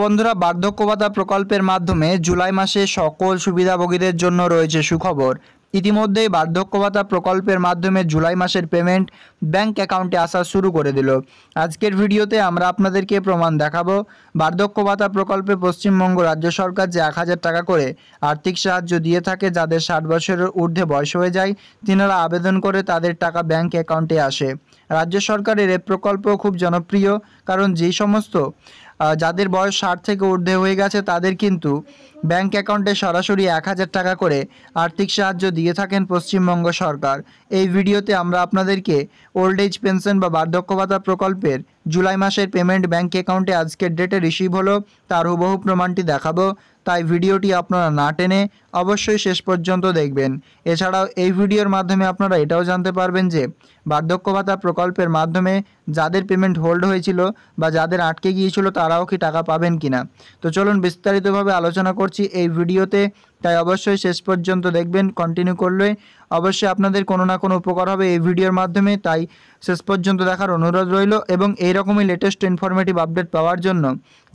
বন্ধুরা, বার্ধক্য ভাতা প্রকল্পের মাধ্যমে জুলাই মাসে সকল সুবিধাভোগীদের জন্য রয়েছে সুখবর। ইতিমধ্যেই বার্ধক্য ভাতা প্রকল্পের মাধ্যমে জুলাই মাসের পেমেন্ট ব্যাংক অ্যাকাউন্টে আসা শুরু করে দিল। আজকের ভিডিওতে আমরা আপনাদেরকে প্রমাণ দেখাবো বার্ধক্য ভাতা প্রকল্পে পশ্চিমবঙ্গ রাজ্য সরকার যে 1000 টাকা করে আর্থিক সাহায্য দিয়ে থাকে, যাদের 60 বছরের ঊর্ধ্বে বয়স হয়ে যায় তিনারা আবেদন করে তাদের টাকা ব্যাংক অ্যাকাউন্টে আসে। রাজ্য সরকারের এই প্রকল্প খুব জনপ্রিয়, কারণ যেই সমস্ত যাদের বয়স 60 থেকে ঊর্ধ্বে হয়ে গেছে তাদের কিন্তু ব্যাংক অ্যাকাউন্টে সরাসরি 1000 টাকা করে আর্থিক সাহায্য দিয়ে থাকেন পশ্চিমবঙ্গ সরকার। এই ভিডিওতে আমরা আপনাদেরকে ওল্ড এজ পেনশন বা বার্ধক্য ভাতা প্রকল্পের জুলাই মাসের পেমেন্ট ব্যাংক অ্যাকাউন্টে আজকের ডেটে রিসিভ হলো তার হুবহু প্রমাণটি দেখাবো, তাই ভিডিওটি আপনারা না টেনে অবশ্যই শেষ পর্যন্ত দেখবেন। এছাড়াও এই ভিডিওর মাধ্যমে আপনারা এটাও জানতে পারবেন যে বার্ধক্য ভাতা প্রকল্পের মাধ্যমে যাদের পেমেন্ট হোল্ড হয়েছিল বা যাদের আটকে গিয়েছিল তারাও কি টাকা পাবেন কিনা। তো চলুন বিস্তারিতভাবে আলোচনা করছি এই ভিডিওতে, তাই অবশ্যই শেষ পর্যন্ত দেখবেন। কন্টিনিউ করলে অবশ্যই আপনাদের কোনো না কোনো উপকার হবে এই ভিডিওর মাধ্যমে, তাই শেষ পর্যন্ত দেখার অনুরোধ রইল। এবং এইরকমই লেটেস্ট ইনফরমেটিভ আপডেট পাওয়ার জন্য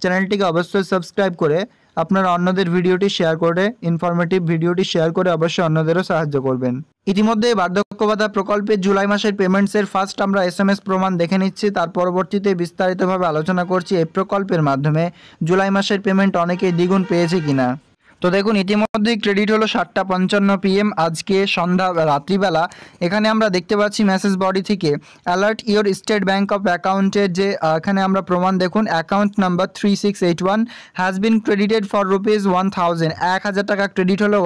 চ্যানেলটিকে অবশ্যই সাবস্ক্রাইব করে আপনারা অন্যদের ভিডিওটি শেয়ার করে ইনফরমেটিভ ভিডিওটি শেয়ার করে অবশ্যই অন্যদেরও সাহায্য করবেন। ইতিমধ্যে বার্ধক্য ভাতা প্রকল্পের জুলাই মাসের পেমেন্টসের ফার্স্ট আমরা SMS প্রমাণ দেখে নিচ্ছি, তার পরবর্তীতে বিস্তারিতভাবে আলোচনা করছি এই প্রকল্পের মাধ্যমে জুলাই মাসের পেমেন্ট অনেকেই দ্বিগুণ পেয়েছে কিনা। তো দেখুন, ইতিমধ্যেই ক্রেডিট হলো 7:55 PM আজকে রাত্রিবেলা। এখানে আমরা দেখতে পাচ্ছি মেসেজ বডি থেকে alert your state bank of অ্যাকাউন্টের যে এখানে আমরা প্রমাণ দেখুন, account number 3681 has been credited for ₹1000। 1000 টাকা ক্রেডিট হলো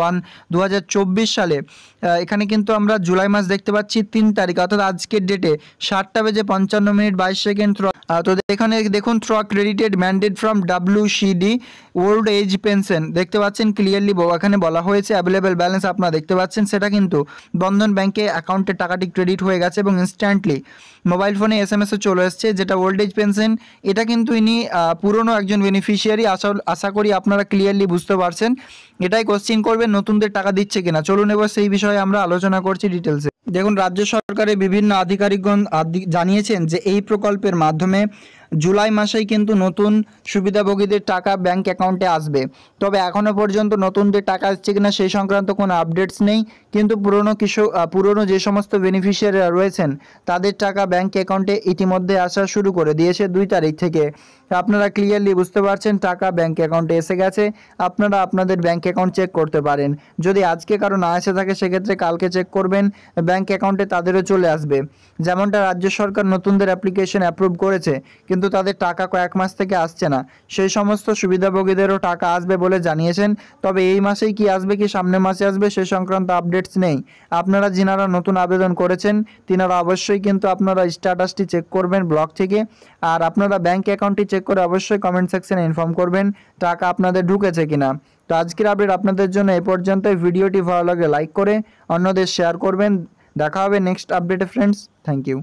2024 সালে। এখানে কিন্তু আমরা জুলাই মাস দেখতে পাচ্ছি 3 তারিখ, অর্থাৎ আজকের ডেটে 7:55 তো এখানে দেখুন through credited mandate from WCD old age pension দেখতে পাচ্ছেন ক্লিয়ারলি এখানে বলা হয়েছে অ্যাভেলেবেল ব্যালেন্স আপনারা দেখতে পাচ্ছেন, সেটা কিন্তু বন্ধন ব্যাংকে অ্যাকাউন্টে টাকাটি ক্রেডিট হয়ে গেছে এবং ইনস্ট্যান্টলি মোবাইল ফোনে SMS চলে এসছে, যেটা ওল্ড এজ পেনশন। এটা কিন্তু ইনি পুরনো একজন বেনিফিশিয়ারি, আশা করি আপনারা ক্লিয়ারলি বুঝতে পারছেন। এটাই কোশ্চিন করবেন নতুনদের টাকা দিচ্ছে কিনা। চলুন এবার সেই বিষয়ে আমরা আলোচনা করছি ডিটেলসে। দেখুন, রাজ্য সরকারের বিভিন্ন আধিকারিকগণ জানিয়েছেন যে এই প্রকল্পের মাধ্যমে জুলাই মাসেই কিন্তু নতুন সুবিধাভোগীদের টাকা ব্যাংক অ্যাকাউন্টে আসবে। তবে এখনও পর্যন্ত নতুনদের টাকা আসছে কিনা সেই সংক্রান্ত কোনো আপডেটস নেই, কিন্তু পুরনো যে সমস্ত বেনিফিশিয়ারিরা রয়েছেন তাদের টাকা ব্যাংক অ্যাকাউন্টে ইতিমধ্যে আসা শুরু করে দিয়েছে 2 তারিখ থেকে। আপনারা ক্লিয়ারলি বুঝতে পারছেন টাকা ব্যাংক অ্যাকাউন্টে এসে গেছে। আপনারা আপনাদের ব্যাংক অ্যাকাউন্ট চেক করতে পারেন, যদি আজকে কারো না এসে থাকে সেক্ষেত্রে কালকে চেক করবেন, ব্যাংক অ্যাকাউন্টে তাদেরও চলে আসবে। যেমনটা রাজ্য সরকার নতুনদের অ্যাপ্লিকেশন অ্যাপ্রুভ করেছে কিন্তু তাদের টাকা কয়েক মাস থেকে আসছে না, সেই সমস্ত সুবিধাভোগীদেরও টাকা আসবে বলে জানিয়েছেন। তবে এই মাসেই কি আসবে কি সামনের মাসে আসবে সে সংক্রান্ত আপডেটস নেই। আপনারা যিনারা নতুন আবেদন করেছেন তিনারা অবশ্যই কিন্তু আপনারা স্ট্যাটাসটি চেক করবেন ব্লক থেকে, আর আপনারা ব্যাংক অ্যাকাউন্টটি চেক করে অবশ্যই কমেন্ট সেকশনে ইনফর্ম করবেন টাকা আপনাদের ঢুকেছে কিনা। তো আজকের আপডেট আপনাদের জন্য এ পর্যন্ত। ভিডিওটি ভালো লাগে লাইক করে অন্যদের শেয়ার করবেন। দেখা হবে নেক্সট আপডেটে ফ্রেন্ডস। Thank you.